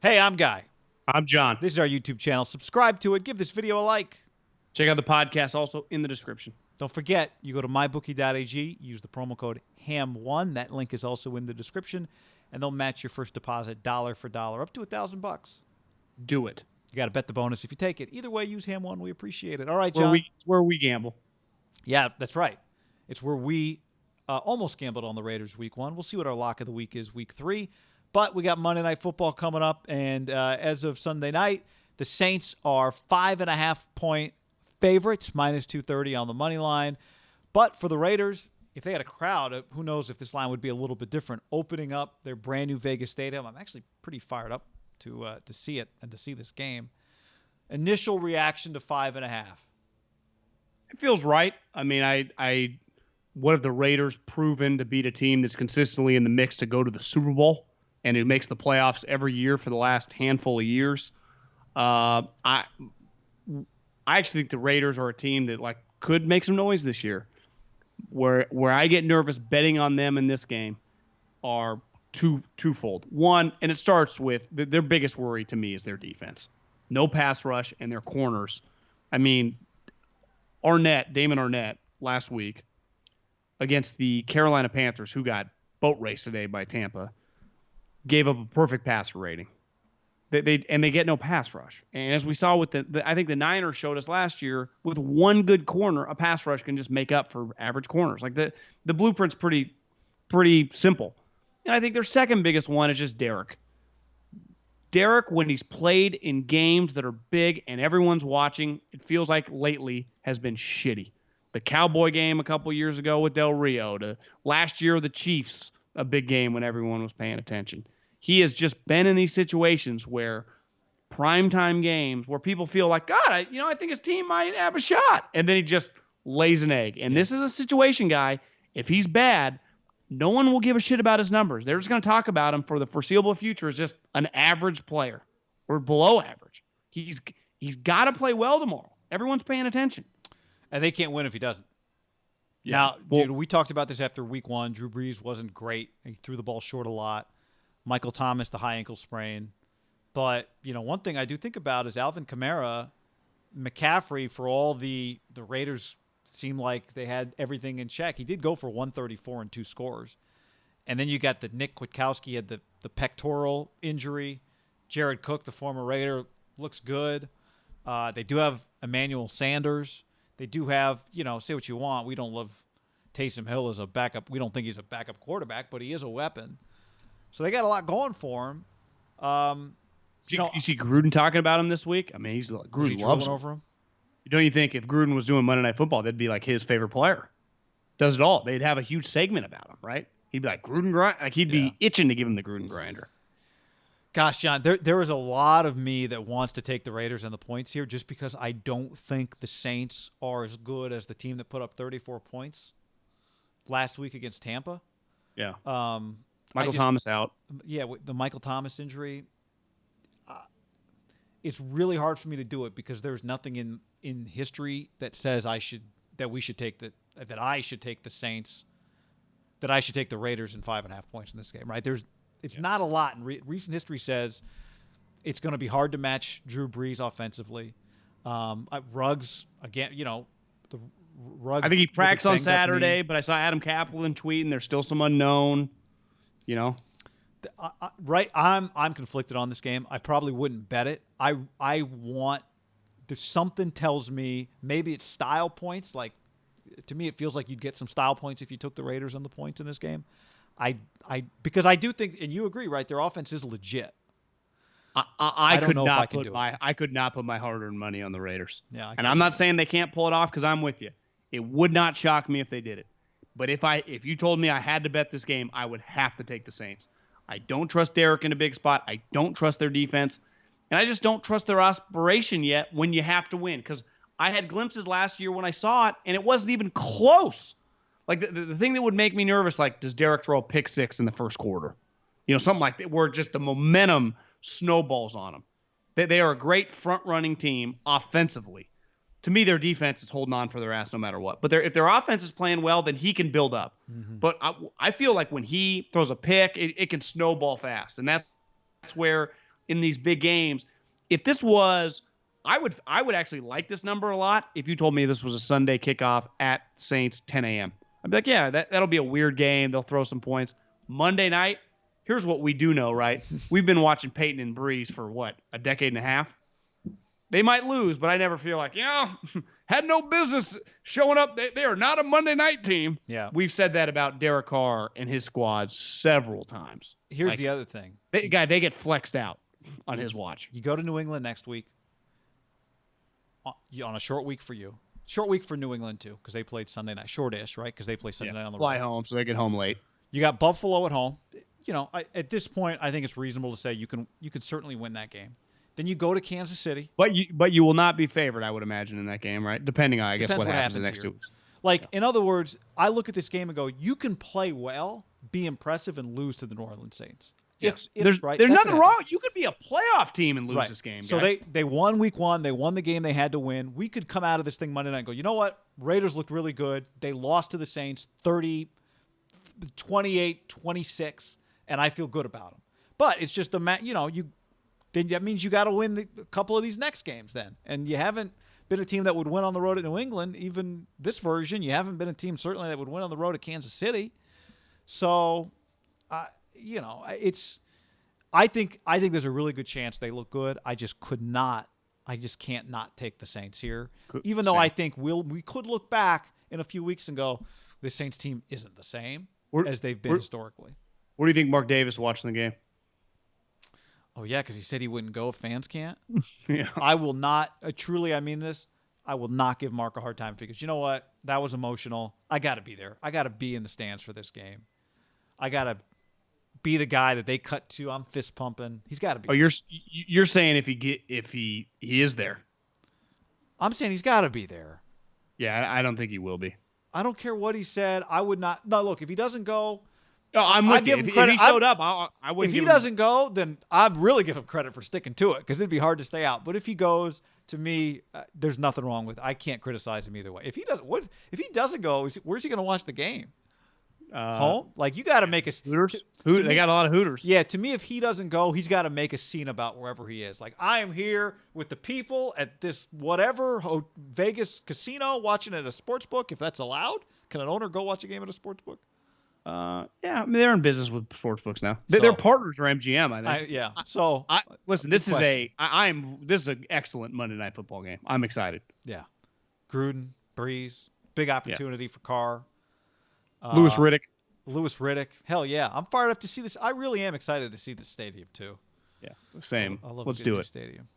Hey, I'm Guy. I'm John. This is our YouTube channel. Subscribe to it. Give this video a like. Check out the podcast also in the description. Don't forget, you go to mybookie.ag, use the promo code HAM1. That link is also in the description, and they'll match your first deposit dollar for dollar up to $1,000. Do it. You got to bet the bonus if you take it. Either way, use HAM1. We appreciate it. All right, Where John. where we gamble. Yeah, that's right. It's where we almost gambled on the Raiders week 1. We'll see what our lock of the week is week 3. But we got Monday Night Football coming up, and as of Sunday night, the Saints are 5.5-point favorites, minus 230 on the money line. But for the Raiders, if they had a crowd, who knows if this line would be a little bit different. Opening up their brand new Vegas Stadium, I'm actually pretty fired up to see it and to see this game. Initial reaction to 5.5. It feels right. I mean, what have the Raiders proven to beat a team that's consistently in the mix to go to the Super Bowl and who makes the playoffs every year for the last handful of years? I actually think the Raiders are a team that could make some noise this year. Where I get nervous betting on them in this game are twofold. One, and it starts with their biggest worry to me is their defense. No pass rush and their corners. I mean, Damon Arnett, last week against the Carolina Panthers, who got boat raced today by Tampa, gave up a perfect passer rating. They get no pass rush. And as we saw with I think the Niners showed us last year, with one good corner, a pass rush can just make up for average corners. Like the blueprint's pretty simple. And I think their second biggest one is just Derek. Derek, when he's played in games that are big and everyone's watching, it feels like lately has been shitty. The Cowboy game a couple years ago with Del Rio, last year the Chiefs, a big game when everyone was paying attention. He has just been in these situations where primetime games where people feel like, God, I think his team might have a shot. And then he just lays an egg. And This is a situation, Guy. If he's bad, no one will give a shit about his numbers. They're just going to talk about him for the foreseeable future as just an average player or below average. He's got to play well tomorrow. Everyone's paying attention. And they can't win if he doesn't. Yeah. Now, Well, we talked about this after week 1. Drew Brees wasn't great. He threw the ball short a lot. Michael Thomas, the high ankle sprain. But, one thing I do think about is Alvin Kamara, McCaffrey, for all the Raiders seemed like they had everything in check. He did go for 134 and 2 scores. And then you got the Nick Kwiatkowski had the pectoral injury. Jared Cook, the former Raider, looks good. They do have Emmanuel Sanders. They do have, say what you want. We don't love Taysom Hill as a backup. We don't think he's a backup quarterback, but he is a weapon. So they got a lot going for him. You see Gruden talking about him this week? I mean, Gruden loves him. Over him. Don't you think if Gruden was doing Monday Night Football, that'd be like his favorite player? Does it all. They'd have a huge segment about him, right? He'd be like Gruden grind. Like he'd be itching to give him the Gruden grinder. Gosh, John, there is a lot of me that wants to take the Raiders and the points here just because I don't think the Saints are as good as the team that put up 34 points last week against Tampa. Yeah. Michael Thomas out. Yeah, the Michael Thomas injury. It's really hard for me to do it because there's nothing in history that says I should take the Saints, that I should take the Raiders in 5.5 points in this game. Right? It's not a lot. And recent history says it's going to be hard to match Drew Brees offensively. Ruggs again. The Ruggs. I think he practiced on Saturday, but I saw Adam Kaplan tweeting there's still some unknown. Right, I'm conflicted on this game. I probably wouldn't bet it. There's something tells me maybe it's style points. Like, to me, it feels like you'd get some style points if you took the Raiders on the points in this game. Because I do think, and you agree, right? Their offense is legit. I could not put my hard-earned money on the Raiders. Yeah, and I'm not saying they can't pull it off because I'm with you. It would not shock me if they did it. But if you told me I had to bet this game, I would have to take the Saints. I don't trust Derek in a big spot. I don't trust their defense. And I just don't trust their aspiration yet when you have to win. Because I had glimpses last year when I saw it, and it wasn't even close. Like, the thing that would make me nervous, like, does Derek throw a pick six in the first quarter? Something like that, where just the momentum snowballs on them. They are a great front-running team offensively. To me, their defense is holding on for their ass no matter what. But if their offense is playing well, then he can build up. Mm-hmm. But I feel like when he throws a pick, it can snowball fast. And that's where in these big games. If this was, I would actually like this number a lot if you told me this was a Sunday kickoff at Saints 10 a.m. I'd be like, yeah, that'll be a weird game. They'll throw some points. Monday night, here's what we do know, right? We've been watching Peyton and Breeze for what, a decade and a half? They might lose, but I never feel like, had no business showing up. They are not a Monday night team. Yeah. We've said that about Derek Carr and his squad several times. Here's the other thing. They get flexed out on his watch. You go to New England next week on a short week for you. Short week for New England, too, because they played Sunday night. Short-ish, right? Because they play Sunday night on the Fly road. home, so they get home late. You got Buffalo at home. At this point, I think it's reasonable to say you can certainly win that game. Then you go to Kansas City. But you will not be favored, I would imagine, in that game, right? Depending on, I guess, what happens in the next 2 weeks. In other words, I look at this game and go, you can play well, be impressive, and lose to the New Orleans Saints. Yes. There's nothing wrong. You could be a playoff team and lose this game. So they won week 1. They won the game they had to win. We could come out of this thing Monday night and go, you know what? Raiders looked really good. They lost to the Saints 28-26, and I feel good about them. But it's just then that means you got to win a couple of these next games then. And you haven't been a team that would win on the road at New England, even this version. You haven't been a team certainly that would win on the road at Kansas City. So, I think there's a really good chance they look good. I just can't not take the Saints here. Even though I think we could look back in a few weeks and go, this Saints team isn't the same as they've been historically. What do you think Mark Davis watching the game? Oh, yeah, because he said he wouldn't go if fans can't. Yeah. I will not, truly, I mean this, I will not give Mark a hard time because you know what? That was emotional. I got to be there. I got to be in the stands for this game. I got to be the guy that they cut to. I'm fist pumping. He's got to be. Oh, you're saying if he is there. I'm saying he's got to be there. Yeah, I don't think he will be. I don't care what he said. I would not. No, look, if he doesn't go, no, I'm with you. If he showed up, I wouldn't. If he doesn't go, then I'd really give him credit for sticking to it because it'd be hard to stay out. But if he goes, to me, there's nothing wrong with it. I can't criticize him either way. If he doesn't go, where's he going to watch the game? Home? Like, you got to make a Hooters. They got a lot of Hooters. Yeah, to me, if he doesn't go, he's got to make a scene about wherever he is. Like, I am here with the people at this whatever Vegas casino watching at a sports book, if that's allowed. Can an owner go watch a game at a sports book? Yeah, I mean, they're in business with sports books now. Their partners are MGM, I think. Listen, this is an excellent Monday Night Football game. I'm excited. Yeah, Gruden, Breeze, big opportunity for Carr. Louis Riddick. Hell yeah, I'm fired up to see this. I really am excited to see this stadium too. Yeah, same. I love Let's a good do new it. Stadium.